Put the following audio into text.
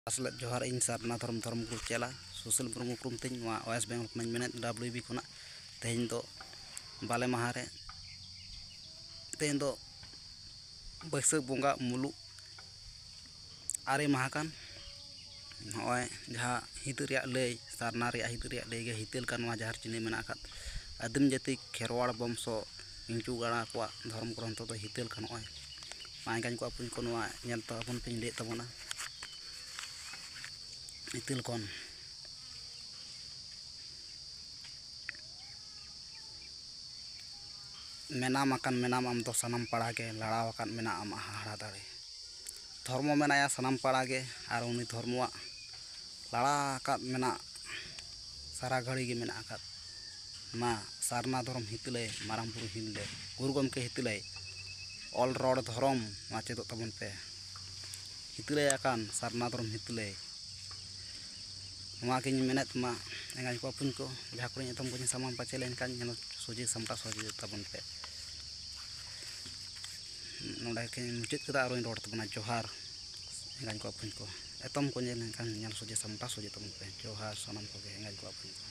असलत जोहार इन सारना धर्म ग्रुप चला सोशल प्रमुख ग्रुप तीन वेस्ट बेंगल को मेने WB को तेहन दो बाले महारे तेहन दो बैसाख बंगा मुलुग आरे महाकान नॉय जहाँ हित लय सारना हित लय हितल का जहार चिने मेना आदिम जाति खेरवाड़ वंशो इंचू गाड़ा को धर्म ग्रंथ तो हितल का नॉय माइगान को अपन को तो अपन पे ले तबना हितल कौन मेनाम आकान मेनाम आम तो सनम पड़ा के लड़ावाकान मेना आम हाड़ा दाड़े धर्म मेनाया सनम पड़ा के और उनी धर्मवा लड़ा मेना सारा घड़ी के मेना मा सारना धर्म हितले माराम बुरु हितले गुरु गमके हितले ऑल रोड धर्म माचे दो तबन पे हितले आकान सारना धर्म हितले मा किन मेनेत मा एंगाज को अपन को जहाँ को तम को सामान पाचे लेन सोजे समटा सोजे तबन पे नोडा के मुचाद कदा आरो रोड तबना जोहार एंगाज को अपन को एतम को सोजे समटा सोजे तबन पे जोहार सनम को एंगाज को अपन को।